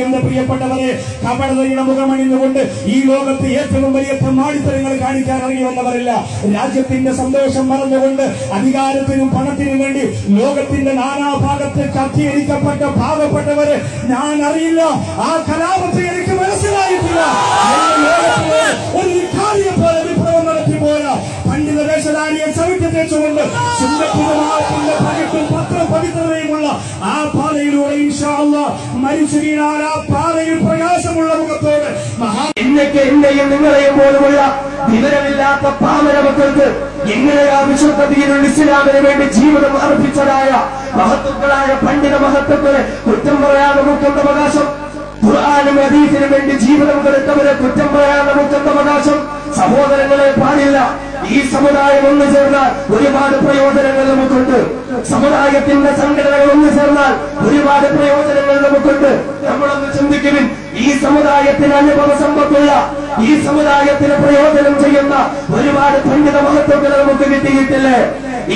എന്റെ പ്രിയപ്പെട്ടവരെ, കപടതയുടെ മുഖമണിഞ്ഞുകൊണ്ട് ഈ ലോകത്ത് ഏറ്റവും വലിയ തെമ്മാടിത്തരങ്ങൾ കാണിക്കാൻ ഇറങ്ങി വന്നവരില്ല. രാജ്യത്തിന്റെ സന്തോഷം മറന്നുകൊണ്ട് അധികാരത്തിനും പണത്തിനും വേണ്ടി ലോകത്തിന്റെ നാനാഭാഗത്ത് കത്തിയടിക്കപ്പെട്ട പാവപ്പെട്ടവര് ഞാൻ അറിയില്ല. ആ കലാപത്തെ എനിക്ക് മനസ്സിലായിട്ടില്ല. ഒരു വിഖാരിയെ പോലെ വിപ്ലവം നടത്തി പോരാ. പണ്ഡിത വേഷധാരിയെ ചവിട്ടി തേച്ചുകൊണ്ട് സുന്ദരത്തിന്റെ പകിട്ടും പത്രം പവിത്രതയുമുള്ള ആ പാതയിലൂടെ ഇൻഷാ അല്ലാഹ് മരിച്ചു വീണാൽ ആ പാതയിൽ പ്രകാശമുള്ള മുഖത്തോട് എന്റെയും നിങ്ങളെയും പോലുമുള്ള വിവരമില്ലാത്ത പാമര മക്കൾക്ക് എങ്ങനെയാ വിശുദ്ധ ദീനുൽ ഇസ്ലാമിന് വേണ്ടി ജീവിതം അർപ്പിച്ചതായ മഹത്തുക്കളായ പണ്ഡിത മഹത്വങ്ങളെ കുറ്റം പറയാൻ നമുക്കുണ്ട് അവകാശം? ഖുർആനും ഹദീസിനും വേണ്ടി ജീവിതം കൊടുത്തവരെ കുറ്റം പറയാൻ നമുക്കുണ്ട് അവകാശം? സഹോദരങ്ങളെ, പാടില്ല. ഈ സമുദായം ഒന്നു ചേർന്നാൽ ഒരുപാട് പ്രയോജനങ്ങൾ നമുക്കുണ്ട്. സമുദായത്തിന്റെ സംഘടനകൾ ഒന്നു ചേർന്നാൽ ഒരുപാട് പ്രയോജനങ്ങൾ നമുക്കുണ്ട്. നമ്മളൊന്ന് ചിന്തിക്കുവിൻ. ഈ സമുദായത്തിന് അനുഭവ സമ്പത്തുള്ള, ഈ സമുദായത്തിന് പ്രയോജനം ചെയ്യുന്ന ഒരുപാട് പണ്ഡിത മഹത്വങ്ങൾ നമുക്ക് കിട്ടിയിട്ടില്ലേ?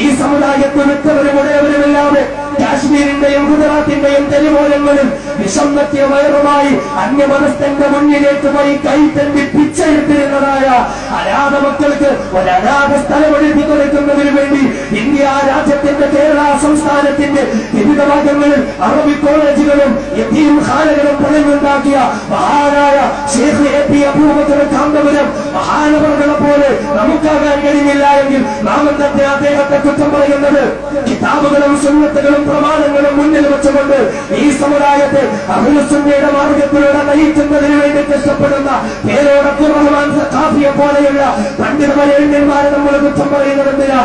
ഈ സമുദായത്തിൽ മിക്കവരും ഉടയവരുമില്ലാതെ കാശ്മീരിന്റെയും ഗുജറാത്തിന്റെയും തെരുവോരങ്ങളിൽ വിഷമത്തിയ വയറുമായി അന്യമനസ്ഥന്റെ മുന്നിലേക്ക് പോയി കൈത്തണ്ടി പിച്ചെടുത്തിരുന്നതായ അനാഥ മക്കൾക്ക് ഒരനാഥ സ്ഥലം എഴുതി കൊടുക്കുന്നതിന് വേണ്ടി ഇന്ത്യ രാജ്യത്തിന്റെ കേരള സംസ്ഥാനത്തിന്റെ വിവിധ ഭാഗങ്ങളിൽ അറബി കോളേജുകളും യതീം ഖാനകളും പണിയുണ്ടാക്കിയ മഹാനായ ശൈഖ് എ.പി. അബൂബക്കർ കാന്തപുരം മഹാനവറുകളെ പോലെ നമുക്കാകാൻ കഴിയില്ല എങ്കിൽ നാം എന്താ അദ്ദേഹത്തെ കുറ്റം പറയുന്നത്? കിതാബുകളും സുന്നത്തുകളും പ്രമാണങ്ങളും മുന്നിൽ വെച്ചുകൊണ്ട് ഈ സമുദായത്തെ അഹ്ലുസുന്നയുടെ മാർഗത്തിലൂടെ നയിക്കുന്നതിന് വേണ്ടി കഷ്ടപ്പെടുന്ന പേരോട് അബ്ദുർ റഹ്മാൻ സഖാഫിയെ പോലെയുള്ള പണ്ഡിതന്മാരെ നമ്മൾ കുറ്റം പറയുന്നതെന്തിനാ?